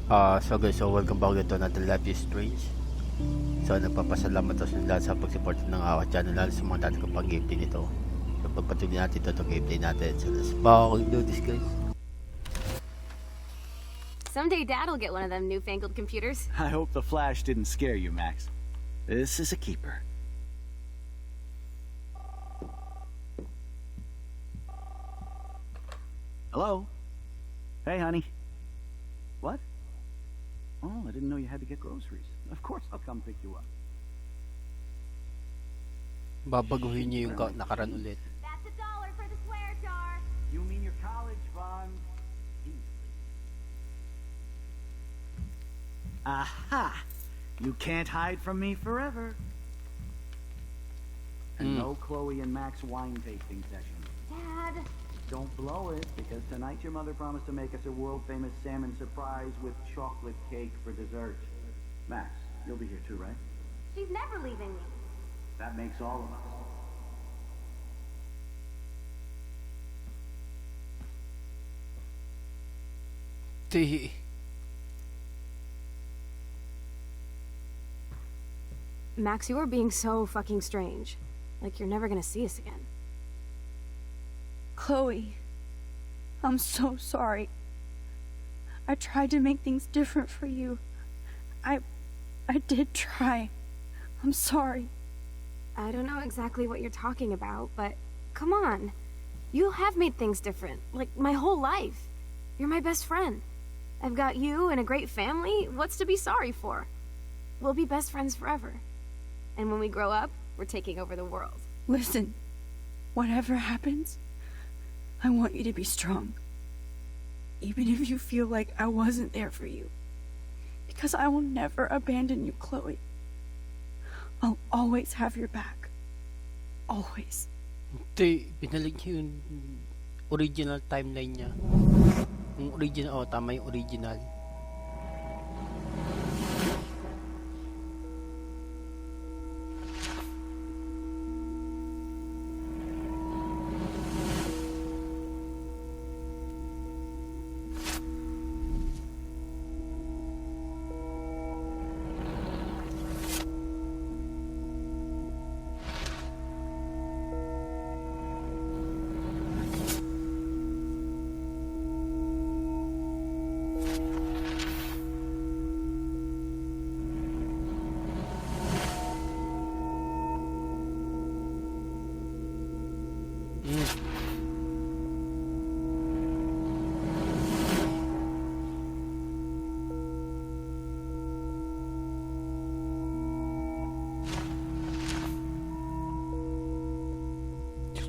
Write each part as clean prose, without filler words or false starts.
So welcome back to another Life is Strange. So nagpapasalamat ako sa lahat sa pag-support ng aking channel, lalo sa mga dati kong pag-gameplay nito. So pagpatuloy natin ito gameplay natin. So let's do this, guys. Someday Dad'll get one of them newfangled computers. I hope the flash didn't scare you, Max. This is a keeper. Hello? Hey, honey. What? Oh, I didn't know you had to get groceries. Of course I'll come pick you up. Babaguhin niyo yung nakaraan ulit. That's $1 for the swear jar. You mean your college fund? Aha! You can't hide from me forever. And no Chloe and Max wine tasting session. Dad. Don't blow it, because tonight your mother promised to make us a world-famous salmon surprise with chocolate cake for dessert. Max, you'll be here too, right? She's never leaving me. That makes all of us. Max, you are being so fucking strange. Like you're never gonna see us again. Chloe, I'm so sorry. I tried to make things different for you. I did try. I'm sorry. I don't know exactly what you're talking about, but come on. You have made things different, like my whole life. You're my best friend. I've got you and a great family. What's to be sorry for? We'll be best friends forever. And when we grow up, we're taking over the world. Listen, whatever happens, I want you to be strong. Even if you feel like I wasn't there for you. Because I will never abandon you, Chloe. I'll always have your back. Always. Hindi, binalik niya yung original timeline niya. Yung original, tama yung original.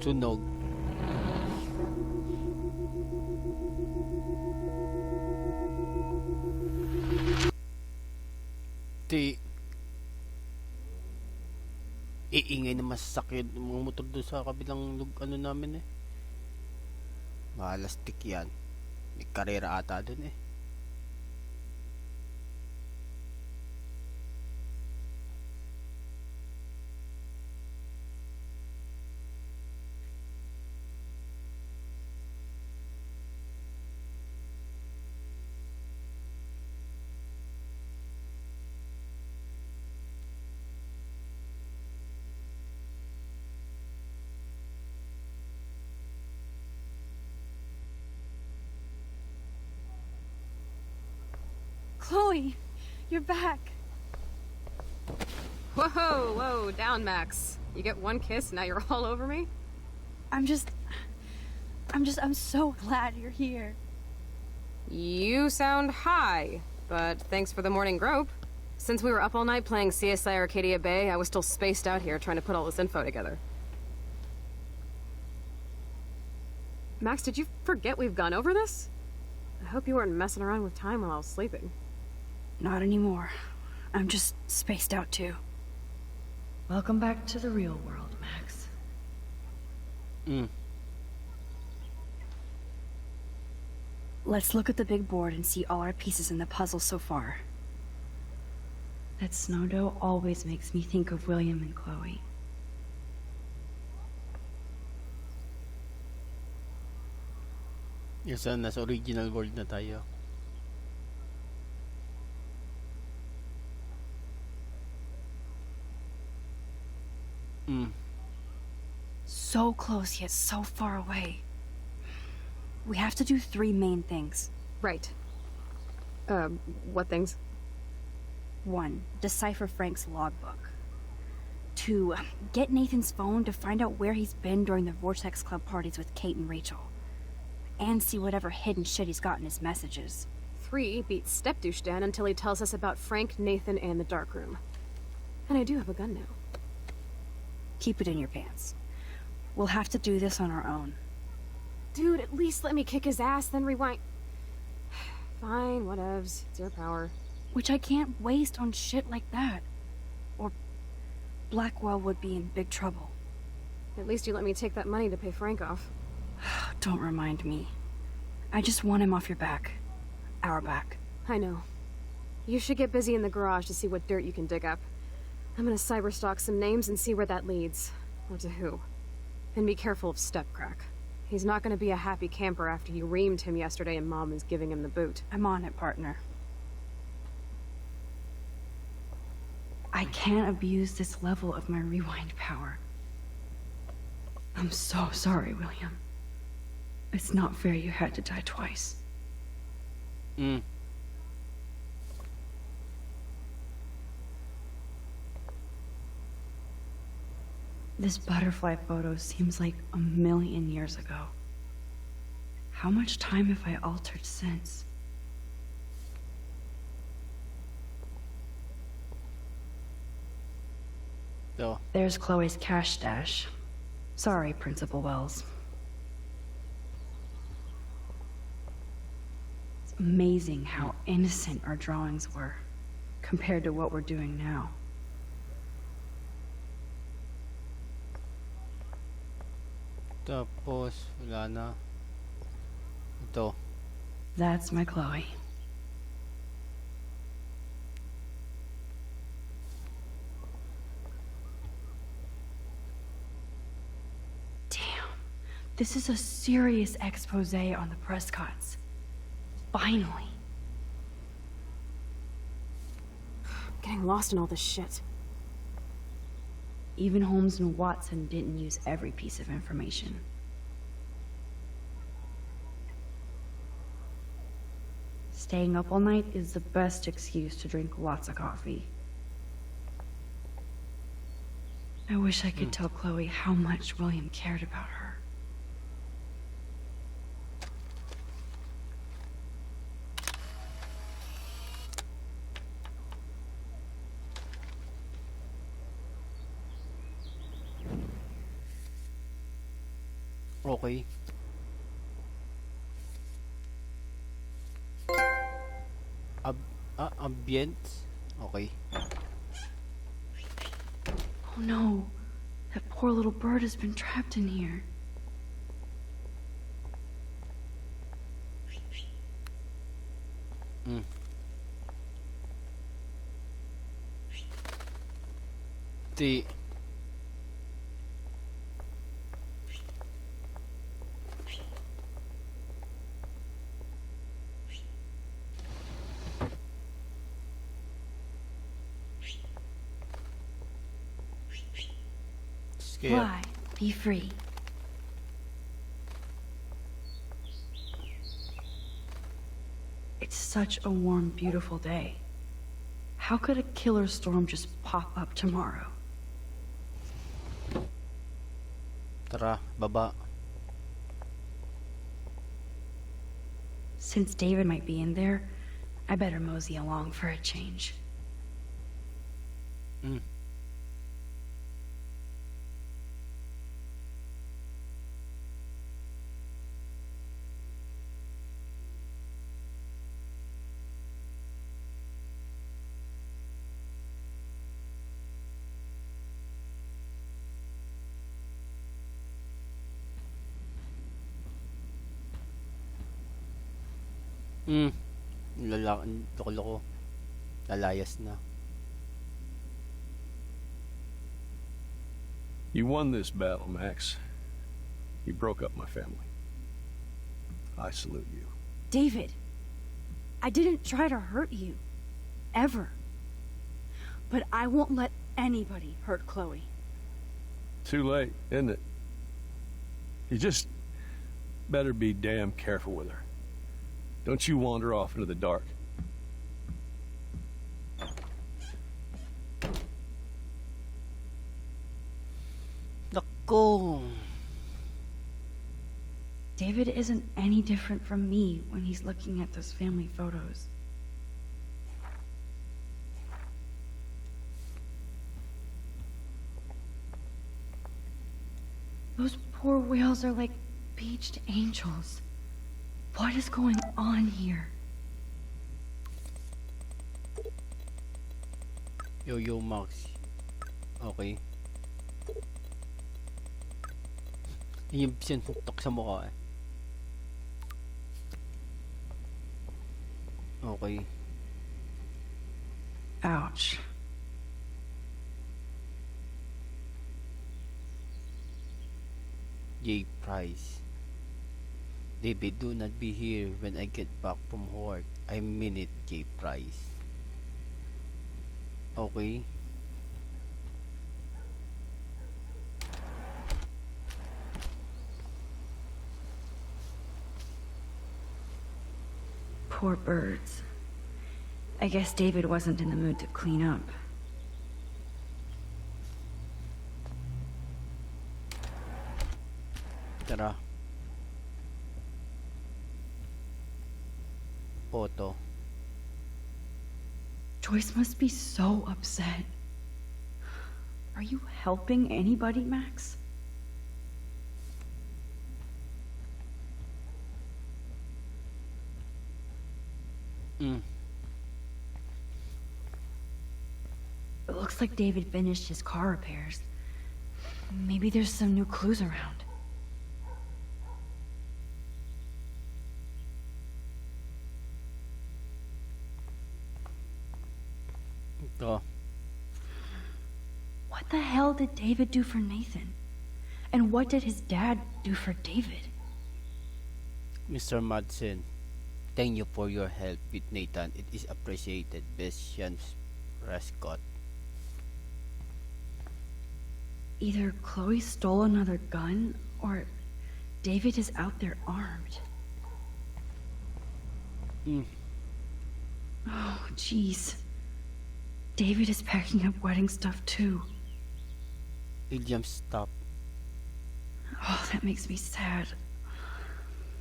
Sunog. Iingay na masasakyan ng mga motor doon sa kabilang ano namin eh. Malastik yan. May karera ata doon eh. Chloe, you're back. Whoa, down, Max. You get one kiss, now you're all over me? I'm so glad you're here. You sound high, but thanks for the morning grope. Since we were up all night playing CSI Arcadia Bay, I was still spaced out here trying to put all this info together. Max, did you forget we've gone over this? I hope you weren't messing around with time while I was sleeping. Not anymore. I'm just spaced out too. Welcome back to the real world, Max. Let's look at the big board and see all our pieces in the puzzle so far. That snow dough always makes me think of William and Chloe. Yes, nasa original world na tayo. So close yet so far away. We have to do 3 main things. Right. What things? 1. Decipher Frank's logbook. 2. Get Nathan's phone to find out where he's been during the Vortex Club parties with Kate and Rachel. And see whatever hidden shit he's got in his messages. 3. Beat Step-douche Dan until he tells us about Frank, Nathan, and the darkroom. And I do have a gun now. Keep it in your pants. We'll have to do this on our own. Dude, at least let me kick his ass, then rewind. Fine, whatevs. It's your power. Which I can't waste on shit like that. Or Blackwell would be in big trouble. At least you let me take that money to pay Frank off. Don't remind me. I just want him off your back. Our back. I know. You should get busy in the garage to see what dirt you can dig up. I'm gonna cyberstalk some names and see where that leads. Or to who. And be careful of Stepcrack. He's not gonna be a happy camper after you reamed him yesterday and Mom is giving him the boot. I'm on it, partner. I can't abuse this level of my rewind power. I'm so sorry, William. It's not fair you had to die twice. This butterfly photo seems like a million years ago. How much time have I altered since? So, There's Chloe's cash stash. Sorry, Principal Wells. It's amazing how innocent our drawings were compared to what we're doing now. tapos, wala na. Ito. That's my Chloe. Damn. This is a serious expose on the Prescotts. Finally. I'm getting lost in all this shit. Even Holmes and Watson didn't use every piece of information. Staying up all night is the best excuse to drink lots of coffee. I wish I could tell Chloe how much William cared about her. Okay. Ambience? Okay. Oh no, that poor little bird has been trapped in here. The Fly, be free. It's such a warm, beautiful day. How could a killer storm just pop up tomorrow? Tara, baba. Since David might be in there, I better mosey along for a change. Loko-loko. Lalayas na. You won this battle, Max. You broke up my family. I salute you. David, I didn't try to hurt you. Ever. But I won't let anybody hurt Chloe. Too late, isn't it? You just better be damn careful with her. Don't you wander off into the dark. Nako. David isn't any different from me when he's looking at those family photos. Those poor whales are like beached angels. What is going on here? Yo, Max. Okay. Yung sinuntok sa mukha eh. Okay. Ouch. J. Price. David, do not be here when I get back from work. I mean it, J. Price. Okay. Poor birds. I guess David wasn't in the mood to clean up. Tara. Photo. Joyce must be so upset. Are you helping anybody, Max? Mm. It looks like David finished his car repairs. Maybe there's some new clues around. Ito. What the hell did David do for Nathan? And what did his dad do for David? Mr. Madsen, thank you for your help with Nathan. It is appreciated. Best Nathan Prescott. Either Chloe stole another gun, or David is out there armed. Oh, jeez. David is packing up wedding stuff too. William, stop. Oh, that makes me sad.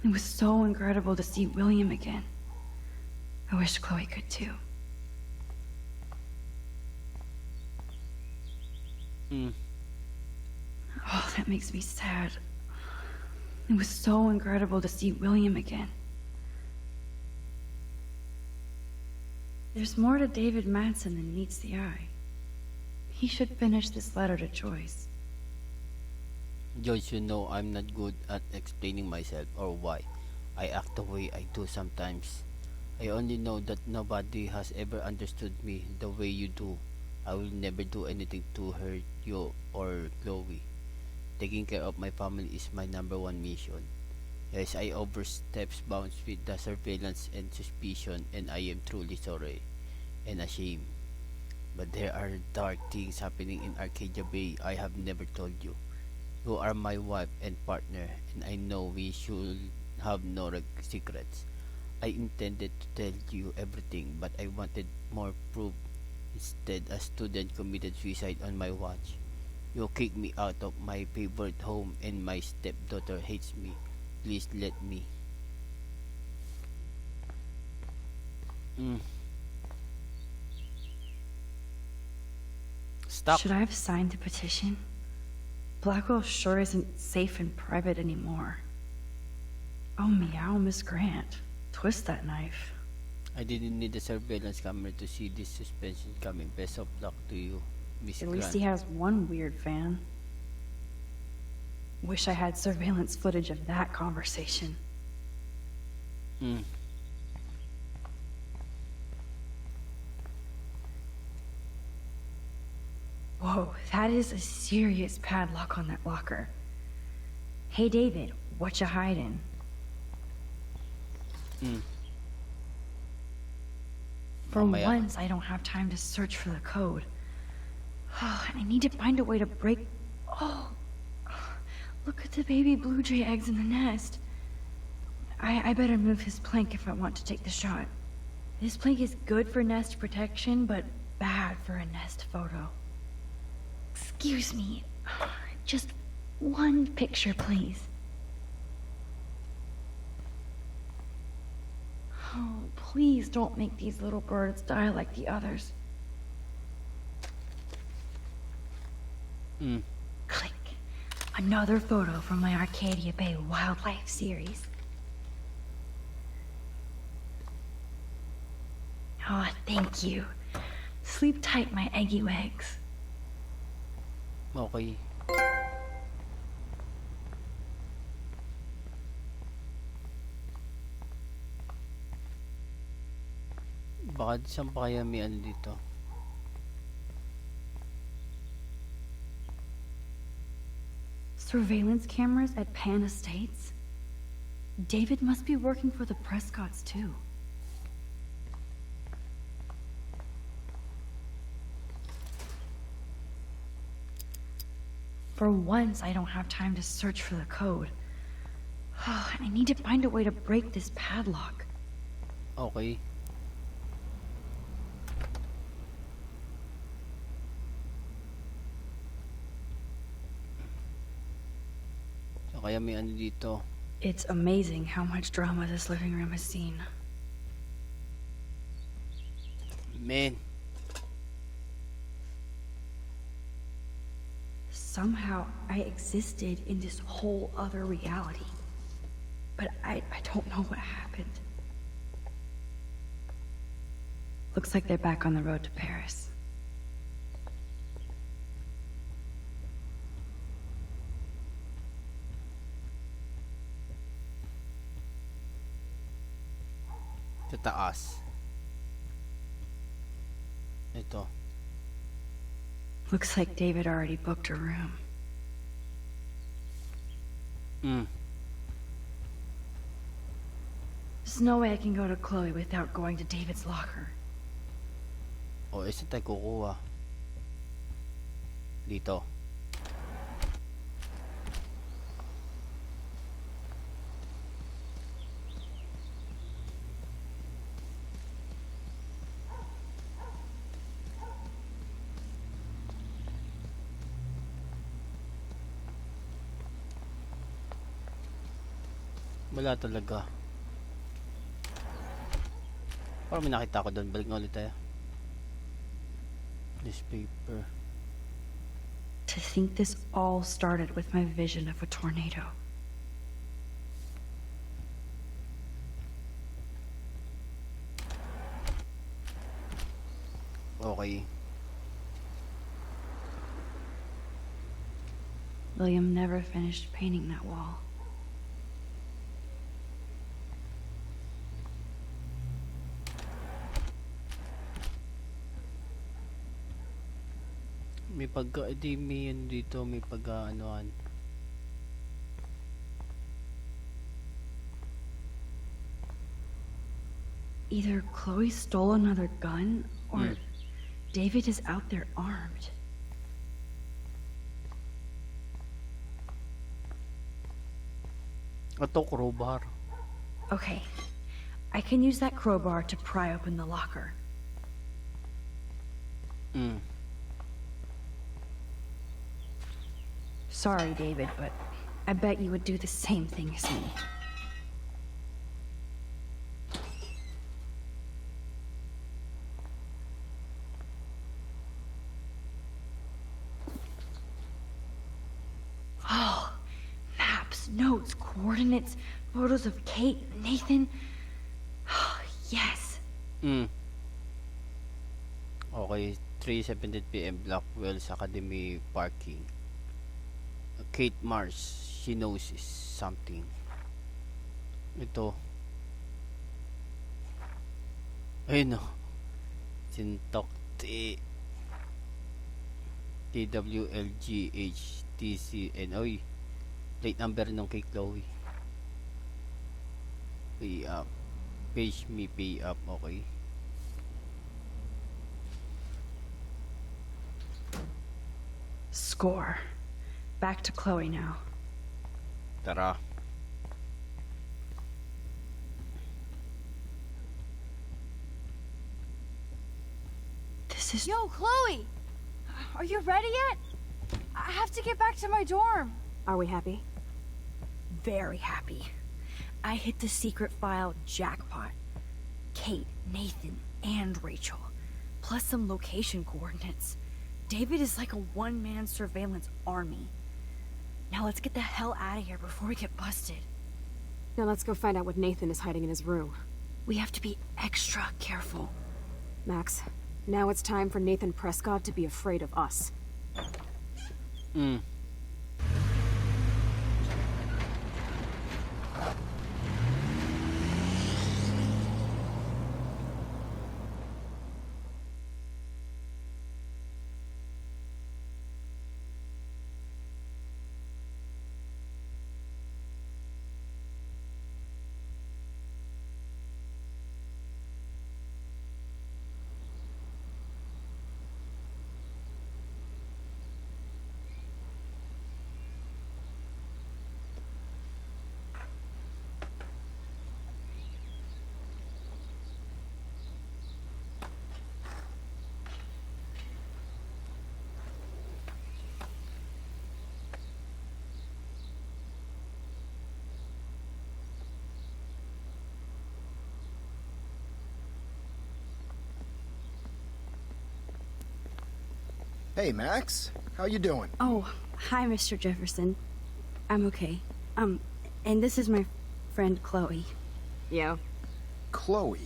It was so incredible to see William again. I wish Chloe could too. Oh, that makes me sad. It was so incredible to see William again. There's more to David Madsen than meets the eye. He should finish this letter to Joyce. Joyce, you know I'm not good at explaining myself or why I act the way I do sometimes. I only know that nobody has ever understood me the way you do. I will never do anything to hurt you or Chloe. Taking care of my family is my #1 mission. Yes, I overstepped bounds with the surveillance and suspicion, and I am truly sorry and ashamed. But there are dark things happening in Arcadia Bay I have never told you. You are my wife and partner, and I know we should have no secrets. I intended to tell you everything, but I wanted more proof. Instead, a student committed suicide on my watch. You kicked me out of my favorite home, and my stepdaughter hates me. Please let me. Stop. Should I have signed the petition? Blackwell sure isn't safe and private anymore. Oh, meow, Miss Grant. Twist that knife. I didn't need the surveillance camera to see this suspension coming. Best of luck to you, Miss At Grant. least he has one weird fan. Wish I had surveillance footage of that conversation. Whoa, that is a serious padlock on that locker. Hey, David, what you hiding? For Mamaya. once, I don't have time to search for the code. I need to find a way to break Oh, look at the baby blue jay eggs in the nest. I better move his plank if I want to take the shot. This plank is good for nest protection, but bad for a nest photo. Excuse me. Just one picture, please. Oh, please don't make these little birds die like the others. Click. Another photo from my Arcadia Bay wildlife series. Oh, thank you. Sleep tight, my eggy legs. Okay. Baka saan pa kaya may ano dito? Surveillance cameras at Pan Estates? David must be working for the Prescotts, too. For once, I don't have time to search for the code. I need to find a way to break this padlock. Okay. So kaya may ano dito? It's amazing how much drama this living room has seen. Man. Somehow, I existed in this whole other reality. But I don't know what happened. Looks like they're back on the road to Paris. Sa taas. Ito. Looks like David already booked a room. There's no way I can go to Chloe without going to David's locker. O, isa tayo kukuha. Dito. Wala talaga. Parang may nakita ko doon. Balik nga ulit tayo. Newspaper. To think this all started with my vision of a tornado. Okay. William never finished painting that wall. May pagka, may yun dito, may pagka-anoan. Either Chloe stole another gun, or David is out there armed. Ito, crowbar. Okay, I can use that crowbar to pry open the locker. Sorry, David, but I bet you would do the same thing as me. Oh, maps, notes, coordinates, photos of Kate, Nathan. Oh, yes. Okay, 3:17 PM, Blackwell Academy parking. Kate Marsh, she knows something. Ito. Ayun o. Sintok T. TWLGHTCN. Oy. Plate number nung kay Chloe. Pay up. Page me pay up. Okay. Score. back to Chloe now. Tara. This is... Yo, Chloe! Are you ready yet? I have to get back to my dorm. Are we happy? Very happy. I hit the secret file jackpot. Kate, Nathan, and Rachel. Plus some location coordinates. David is like a one-man surveillance army. Now let's get the hell out of here before we get busted. Now let's go find out what Nathan is hiding in his room. We have to be extra careful. Max, now it's time for Nathan Prescott to be afraid of us. Hey, Max. How you doing? Oh, hi, Mr. Jefferson. I'm okay. And this is my friend Chloe. Yo. Chloe.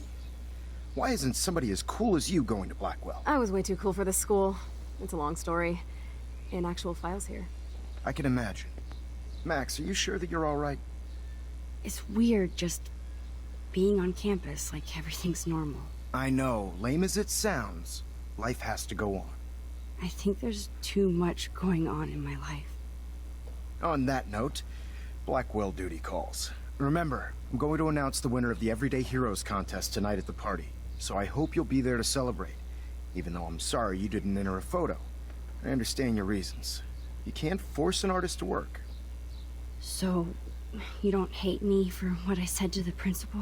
Why isn't somebody as cool as you going to Blackwell? I was way too cool for this school. It's a long story. In actual files here. I can imagine. Max, are you sure that you're all right? It's weird just being on campus like everything's normal. I know. Lame as it sounds, life has to go on. I think there's too much going on in my life. On that note, Blackwell duty calls. Remember, I'm going to announce the winner of the Everyday Heroes contest tonight at the party, so I hope you'll be there to celebrate, even though I'm sorry you didn't enter a photo. I understand your reasons. You can't force an artist to work. So, you don't hate me for what I said to the principal?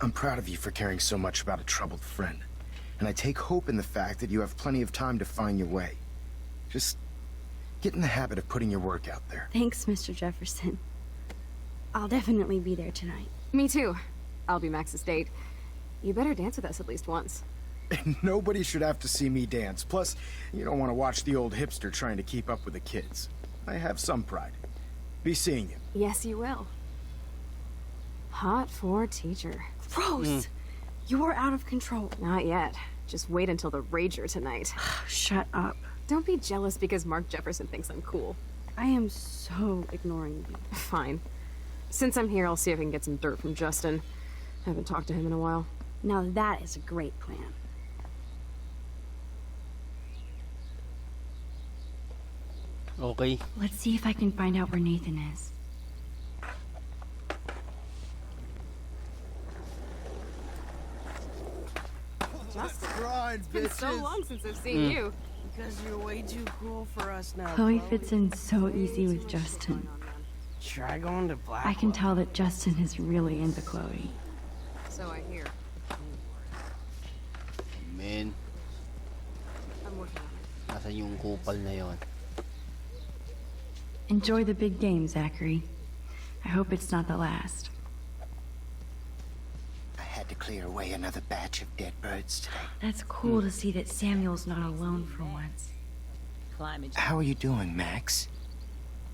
I'm proud of you for caring so much about a troubled friend, and I take hope in the fact that you have plenty of time to find your way. Just get in the habit of putting your work out there. Thanks, Mr. Jefferson. I'll definitely be there tonight. Me too. I'll be Max's date. You better dance with us at least once. Nobody should have to see me dance. Plus, you don't want to watch the old hipster trying to keep up with the kids. I have some pride. Be seeing you. Yes, you will. Hot for teacher. Gross! You are out of control. Not yet. Just wait until the rager tonight. Shut up. Don't be jealous because Mark Jefferson thinks I'm cool. I am so ignoring you. Fine. Since I'm here, I'll see if I can get some dirt from Justin. I haven't talked to him in a while. Now that is a great plan. Okay. Let's see if I can find out where Nathan is. Justin, Grind, it's been so bitches. long since I've seen you. Because you're way too cool for us now. Chloe fits in so easy with Justin. Try going to Black. I can tell that Justin is really into Chloe. So I hear. Man, I'm working on it. nasa yung kupal na yon. Enjoy the big game, Zachary. I hope it's not the last. I had to clear away another batch of dead birds today. That's cool to see that Samuel's not alone for once. How are you doing, Max?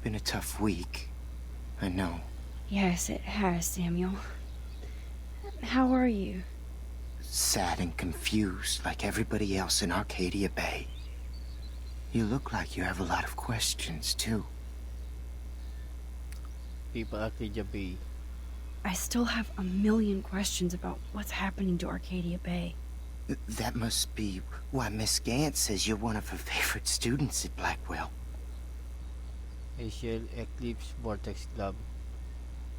Been a tough week. I know. Yes, it has, Samuel. How are you? Sad and confused like everybody else in Arcadia Bay. You look like you have a lot of questions, too. People Arcadia Bay. I still have a million questions about what's happening to Arcadia Bay. That must be why Miss Gant says you're one of her favorite students at Blackwell. Asian Eclipse Vortex Club.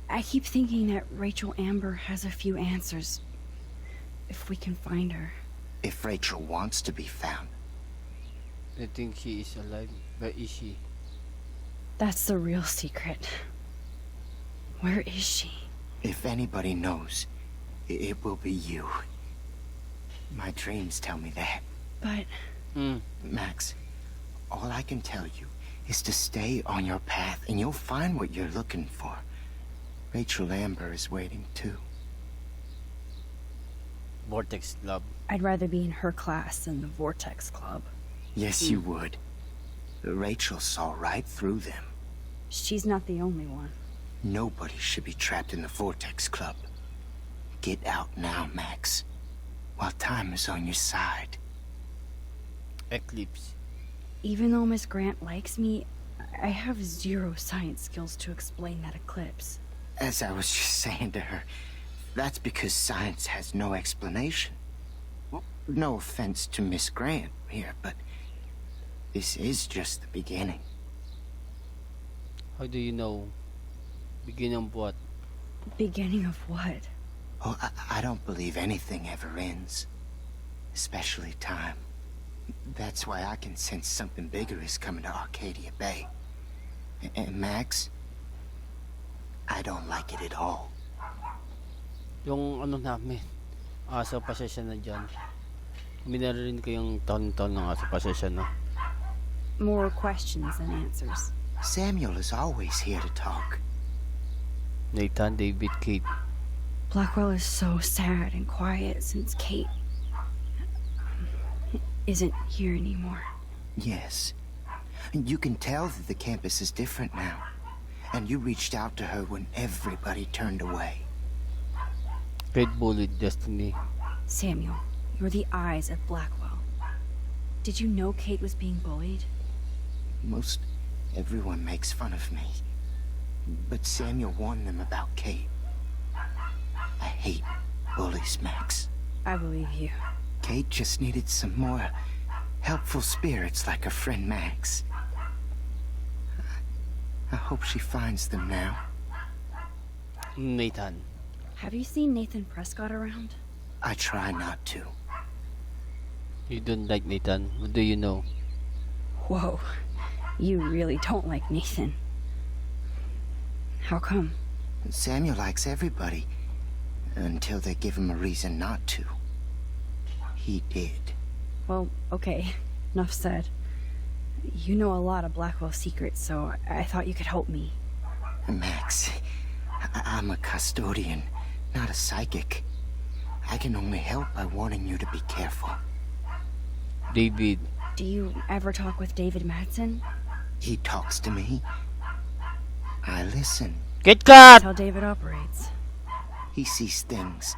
I keep thinking that Rachel Amber has a few answers. If we can find her. If Rachel wants to be found. I think she is alive. Where is she? That's the real secret. Where is she? If anybody knows, it will be you. My dreams tell me that. But Max, all I can tell you is to stay on your path and you'll find what you're looking for. Rachel Amber is waiting too. Vortex Club. I'd rather be in her class than the Vortex Club. Yes, you would. Rachel saw right through them. She's not the only one. Nobody should be trapped in the Vortex Club. Get out now, Max, while time is on your side. Eclipse. Even though Miss Grant likes me, I have zero science skills to explain that eclipse. As I was just saying to her, that's because science has no explanation. Well, no offense to Miss Grant here, but this is just the beginning. How do you know? Beginning of what? Beginning of what? Oh, I don't believe anything ever ends. Especially time. That's why I can sense something bigger is coming to Arcadia Bay. And Max, I don't like it at all. Yung ano namin, aso pasensya na dyan. Minaririn ko yung taon-taon ng aso pasensya na. More questions than answers. Samuel is always here to talk. Nathan, David, Kate. Blackwell is so sad and quiet since Kate isn't here anymore. Yes. You can tell that the campus is different now. And you reached out to her when everybody turned away. Kate bullied Destiny. Samuel, you're the eyes of Blackwell. Did you know Kate was being bullied? Most everyone makes fun of me. But Samuel warned them about Kate. I hate bullies, Max. I believe you. Kate just needed some more helpful spirits like her friend Max. I hope she finds them now. Nathan. Have you seen Nathan Prescott around? I try not to. You don't like Nathan? What do you know? Whoa. You really don't like Nathan. How come? Samuel likes everybody. Until they give him a reason not to. He did. Well, okay. Enough said. You know a lot of Blackwell secrets, so I thought you could help me. Max, I'm a custodian, not a psychic. I can only help by warning you to be careful. David. Do you ever talk with David Madsen? He talks to me. I listen. Get That's cut! how David operates. He sees things,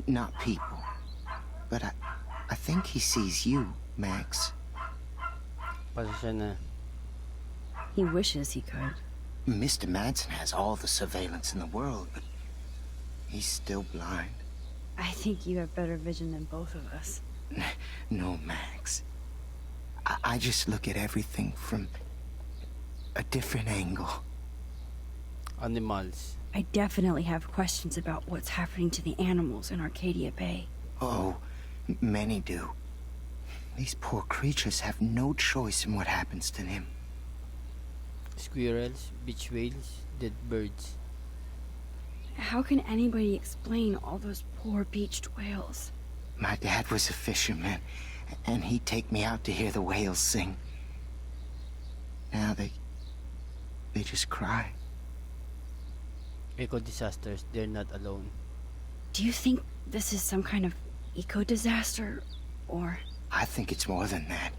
not people. But I think he sees you, Max. Pasensya na. He wishes he could. Mr. Madsen has all the surveillance in the world, but he's still blind. I think you have better vision than both of us. No, Max. I just look at everything from a different angle. Animals. I definitely have questions about what's happening to the animals in Arcadia Bay. Oh, many do. These poor creatures have no choice in what happens to them. Squirrels, beach whales, dead birds. How can anybody explain all those poor beached whales? My dad was a fisherman, and he'd take me out to hear the whales sing. Now they just cry. Eco disasters, they're not alone. Do you think this is some kind of eco-disaster, or... I think it's more than that.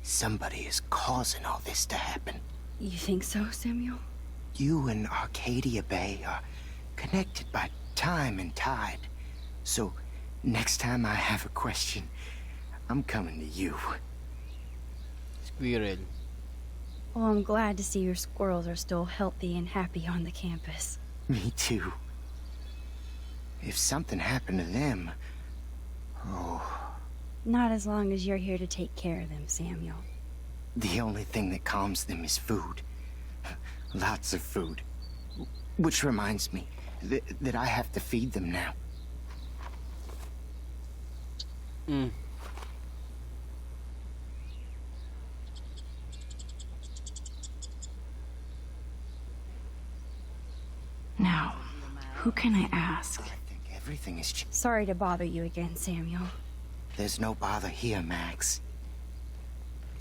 Somebody is causing all this to happen. You think so, Samuel? You and Arcadia Bay are connected by time and tide. So, next time I have a question, I'm coming to you. Squirrel. Well, I'm glad to see your squirrels are still healthy and happy on the campus. Me too. If something happened to them... Oh... Not as long as you're here to take care of them, Samuel. The only thing that calms them is food. Lots of food. Which reminds me that I have to feed them now. Now, who can I ask? I think everything is... Sorry to bother you again, Samuel. There's no bother here, Max.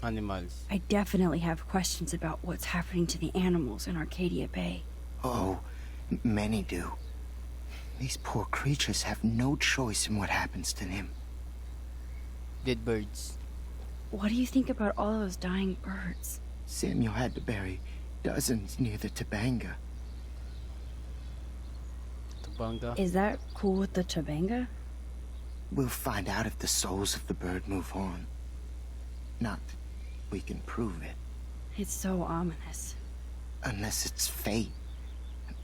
Animals. I definitely have questions about what's happening to the animals in Arcadia Bay. Oh, many do. These poor creatures have no choice in what happens to them. Dead birds. What do you think about all those dying birds? Samuel had to bury dozens near the Tabanga. Tabanga. Is that cool with the Tabanga? We'll find out if the souls of the bird move on. Not that we can prove it. It's so ominous. Unless it's fate.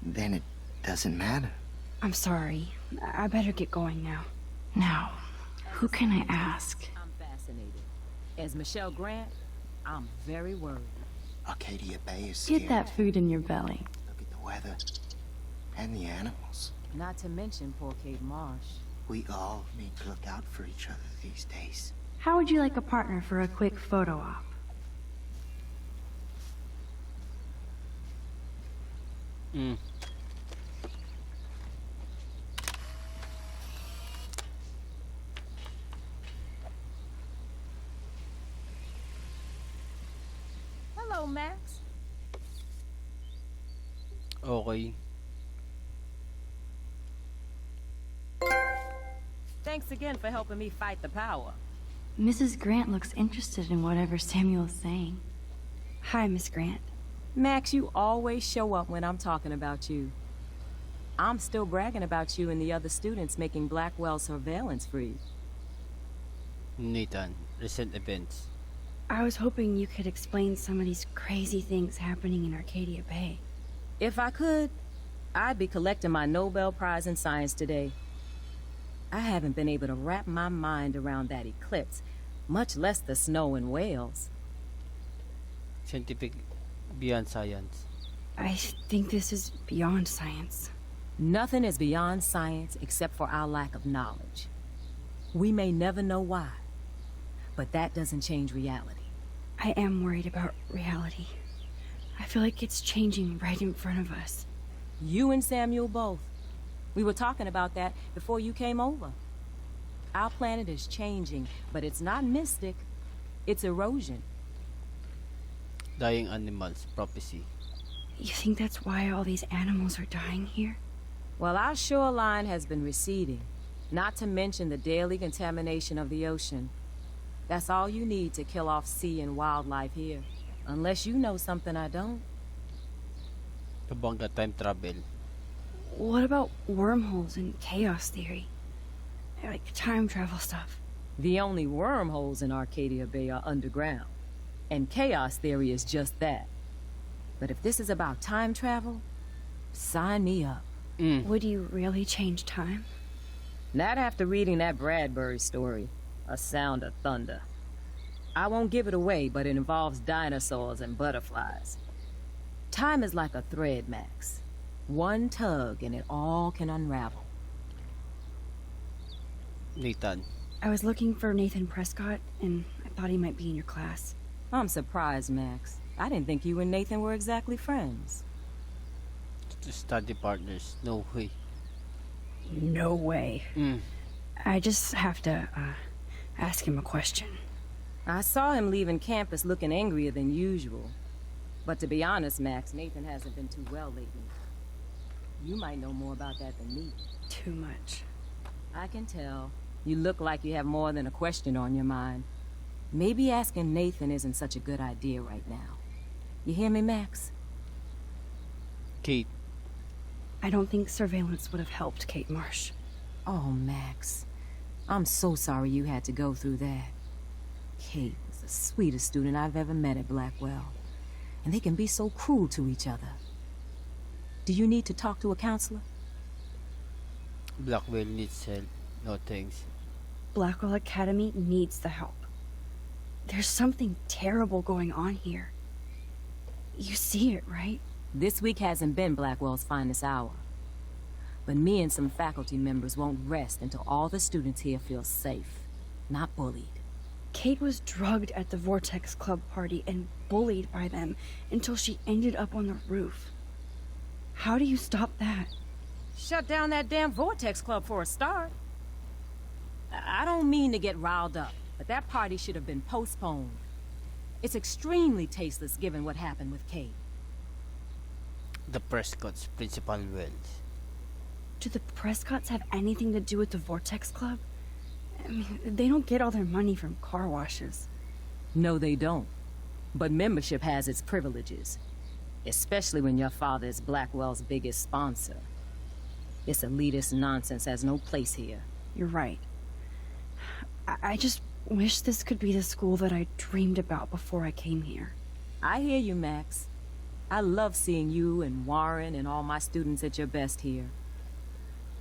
Then it doesn't matter. I'm sorry. I better get going now. Now, who can I ask? I'm fascinated. As Michelle Grant, I'm very worried. Arcadia Bay is scary. Get that food in your belly. Look at the weather. And the animals. Not to mention poor Kate Marsh. We all need to look out for each other these days. How would you like a partner for a quick photo op? Hello, Max. Okay. Thanks again for helping me fight the power. Mrs. Grant looks interested in whatever Samuel's saying. Hi, Miss Grant. Max, you always show up when I'm talking about you. I'm still bragging about you and the other students making Blackwell surveillance free. Nathan, recent events. I was hoping you could explain some of these crazy things happening in Arcadia Bay. If I could, I'd be collecting my Nobel Prize in Science today. I haven't been able to wrap my mind around that eclipse, much less the snow in Wales. Scientific beyond science. I think this is beyond science. Nothing is beyond science except for our lack of knowledge. We may never know why, but that doesn't change reality. I am worried about reality. I feel like it's changing right in front of us. You and Samuel both. We were talking about that before you came over. Our planet is changing, but it's not mystic. It's erosion. Dying animals, prophecy. You think that's why all these animals are dying here? Well, our shoreline has been receding, not to mention the daily contamination of the ocean. That's all you need to kill off sea and wildlife here. Unless you know something I don't. Tabanga time travel. What about wormholes and chaos theory? Like time travel stuff. The only wormholes in Arcadia Bay are underground. And chaos theory is just that. But if this is about time travel, sign me up. Would you really change time? Not after reading that Bradbury story, A Sound of Thunder. I won't give it away, but it involves dinosaurs and butterflies. Time is like a thread, Max. One tug and it all can unravel. Nathan. I was looking for Nathan Prescott, and I thought he might be in your class. I'm surprised, Max. I didn't think you and Nathan were exactly friends. Study partners. No way. No way. I just have to, ask him a question. I saw him leaving campus looking angrier than usual. But to be honest, Max, Nathan hasn't been too well lately. You might know more about that than me. Too much. I can tell. You look like you have more than a question on your mind. Maybe asking Nathan isn't such a good idea right now. You hear me, Max? Kate. I don't think surveillance would have helped Kate Marsh. Oh, Max. I'm so sorry you had to go through that. Kate was the sweetest student I've ever met at Blackwell. And they can be so cruel to each other. Do you need to talk to a counselor? Blackwell needs help. No thanks. Blackwell Academy needs the help. There's something terrible going on here. You see it, right? This week hasn't been Blackwell's finest hour. But me and some faculty members won't rest until all the students here feel safe, not bullied. Kate was drugged at the Vortex Club party and bullied by them until she ended up on the roof. How do you stop that? Shut down that damn Vortex Club for a start. I don't mean to get riled up, but that party should have been postponed. It's extremely tasteless given what happened with Kate. The Prescott's principal wells. Do the Prescotts have anything to do with the Vortex Club? I mean, they don't get all their money from car washes. No, they don't. But membership has its privileges. Especially when your father is Blackwell's biggest sponsor. This elitist nonsense has no place here. You're right. I just wish this could be the school that I dreamed about before I came here. I hear you, Max. I love seeing you and Warren and all my students at your best here.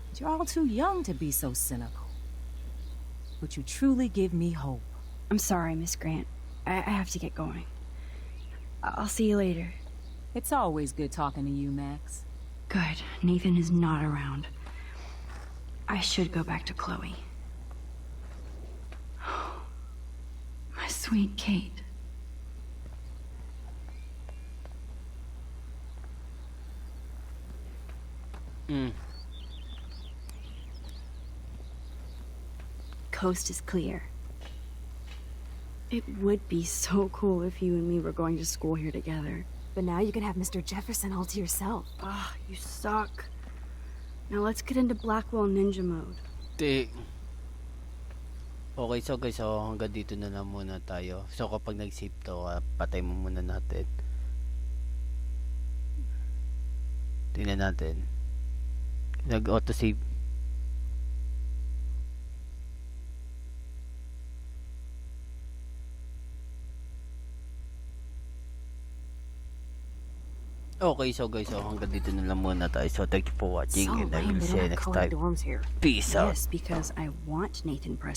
But you're all too young to be so cynical. But you truly give me hope. I'm sorry, Miss Grant. I have to get going. I'll see you later. It's always good talking to you, Max. Good. Nathan is not around. I should go back to Chloe. My sweet Kate. Coast is clear. It would be so cool if you and me were going to school here together. But now you can have Mr. Jefferson all to yourself. Ah, you suck. Now let's get into Blackwell Ninja mode. Okay, so guys, so hanggang dito na lang muna tayo. So kapag nag-save to, patay mo muna natin. Tingnan natin. Nag-auto-save. Okay, so guys, so hanggang dito na lang muna tayo. So thank you for watching, and I will see you next time. Peace out. Yes, because I want Nathan Prescott.